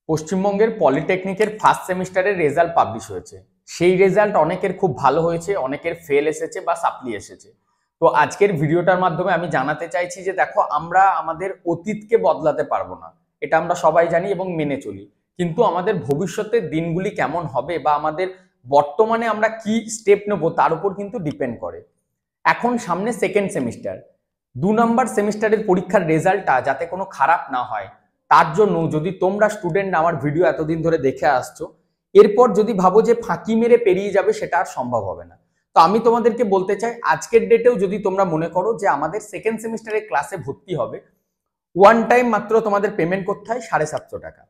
পশ্চিমবঙ্গের পলিটেকনিকের ফার্স্ট সেমিস্টারের result publish হয়েছে। সেই রেজাল্ট অনেকের খুব ভালো হয়েছে, অনেকের ফেল এসেছে বা সাপ্লি এসেছে। তো আজকের ভিডিওটার মাধ্যমে আমি জানাতে চাইছি যে দেখো, আমরা আমাদের অতীতকে বদলাতে পারবো না, এটা আমরা সবাই জানি এবং মেনে চলি। কিন্তু আমাদের ভবিষ্যতের দিনগুলি কেমন হবে বা আমাদের বর্তমানে আমরা কি স্টেপ নেব তার উপর কিন্তু ডিপেন্ড করে। এখন সামনে সেকেন্ড সেমিস্টার, 2 নম্বর সেমিস্টারের পরীক্ষার রেজাল্টটা যাতে কোনো খারাপ না হয়, তার জন্য যদি তোমরা স্টুডেন্ট আমার ভিডিও এতদিন ধরে দেখে আসছো, এরপর যদি ভাবো যে ফাঁকি মেরে পেরিয়ে যাবে, সেটা আর সম্ভব হবে না। তো আমি তোমাদেরকে বলতে চাই, আজকের ডেটেও যদি তোমরা মনে করো যে আমাদের সেকেন্ড সেমিস্টারের ক্লাসে ভর্তি হবে, ওয়ান টাইম মাত্র তোমাদের পেমেন্ট করতে হয় 750 টাকা।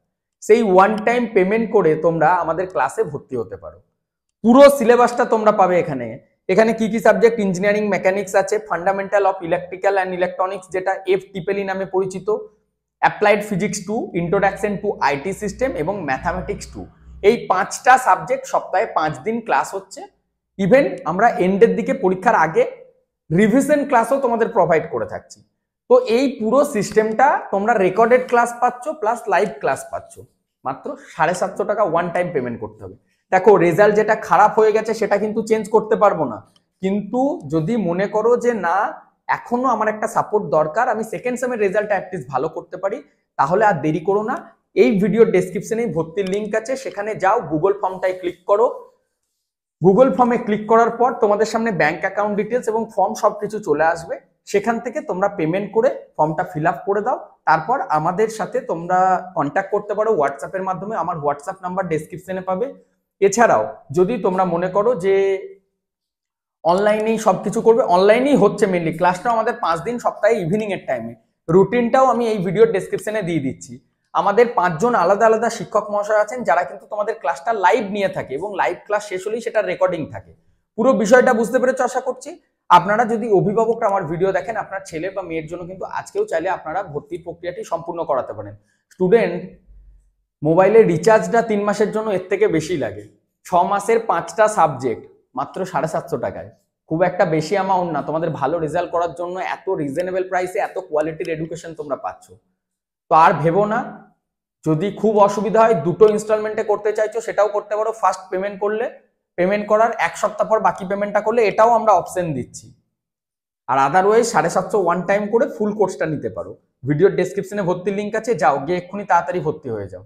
সেই ওয়ান টাইম পেমেন্ট করে তোমরা আমাদের ক্লাসে ভর্তি হতে পারো। পুরো সিলেবাসটা তোমরা পাবে এখানে। এখানে কি কি সাবজেক্ট, ইঞ্জিনিয়ারিং মেকানিক্স আছে, fundamental of electrical and electronics যেটা FEE নামে পরিচিত, applied physics 2, introduction to IT system এবং ম্যাথামেটিক্স 2। এই 5টা সাবজেক্ট সপ্তাহে 5 দিন ক্লাস হচ্ছে। ইভেন আমরা এন্ডের দিকে পরীক্ষার আগে রিভিশন ক্লাসও তোমাদের প্রোভাইড করে থাকছি। তো এই পুরো সিস্টেমটা তোমরা রেকর্ডেড ক্লাস পাচ্ছ প্লাস লাইভ ক্লাস পাচ্ছ। মাত্র 750 টাকা ওয়ান টাইম পেমেন্ট করতে হবে। দেখো, রেজাল্ট যেটা খারাপ হয়ে গেছে সেটা কিন্তু চেঞ্জ করতে পারবো না, কিন্তু যদি মনে করো যে না, এখনো আমার একটা সাপোর্ট দরকার, আমি সেকেন্ড সেমের রেজাল্টটা অ্যাটলিস্ট ভালো করতে পারি, তাহলে আর দেরি করো না। এই ভিডিওর ডেসক্রিপশনে ভর্তির লিঙ্ক আছে, সেখানে যাও, গুগল ফর্মটায় ক্লিক করো। গুগল ফর্মে ক্লিক করার পর তোমাদের সামনে ব্যাংক অ্যাকাউন্ট ডিটেলস এবং ফর্ম সবকিছু চলে আসবে। সেখান থেকে তোমরা পেমেন্ট করে ফর্মটা ফিল আপ করে দাও। তারপর আমাদের সাথে তোমরা কন্ট্যাক্ট করতে পারো হোয়াটসঅ্যাপের মাধ্যমে, আমার হোয়াটসঅ্যাপ নাম্বার ডেসক্রিপশনে পাবে। এছাড়াও যদি তোমরা মনে করো যে অনলাইনেই সবকিছু করবে, অনলাইনেই হচ্ছে মেনলি ক্লাসটাও আমাদের 5 দিন সপ্তাহে ইভিনিং এর টাইমে। রুটিনটাও আমি এই ভিডিওর ডেসক্রিপশনে দিয়ে দিচ্ছি। আমাদের 5 জন আলাদা আলাদা শিক্ষক মহাশয় আছেন যারা কিন্তু তোমাদের ক্লাসটা লাইভ নিয়ে থাকে এবং লাইভ ক্লাস শেষ হলেই সেটা রেকর্ডিং থাকে। পুরো বিষয়টা বুঝতে পেরেছো আশা করছি। আপনারা যদি অভিভাবকরা আমার ভিডিও দেখেন, আপনার ছেলে বা মেয়ের জন্য কিন্তু আজকেও চাইলে আপনারা ভর্তির প্রক্রিয়াটি সম্পূর্ণ করাতে পারেন। স্টুডেন্ট, মোবাইলের রিচার্জটা 3 মাসের জন্য এর থেকে বেশি লাগে। 6 মাসের 5টা সাবজেক্ট মাত্র 750 টাকায়, খুব একটা বেশি অ্যামাউন্ট না। তোমাদের ভালো রেজাল্ট করার জন্য এত রিজনেবল প্রাইসে এত কোয়ালিটির এডুকেশন তোমরা পাচ্ছ। তো আর ভেবো না, যদি খুব অসুবিধা হয়, 2টো ইনস্টলমেন্টে করতে চাইছো সেটাও করতে পারো। ফার্স্ট পেমেন্ট করলে, পেমেন্ট করার 1 সপ্তাহ পর বাকি পেমেন্টটা করলে, এটাও আমরা অপশন দিচ্ছি। আর আদারওয়াইজ 750 ওয়ান টাইম করে ফুল কোর্সটা নিতে পারো। ভিডিওর ডেসক্রিপশনে ভর্তির লিঙ্ক আছে, যাও গিয়ে এক্ষুনি তাড়াতাড়ি ভর্তি হয়ে যাও।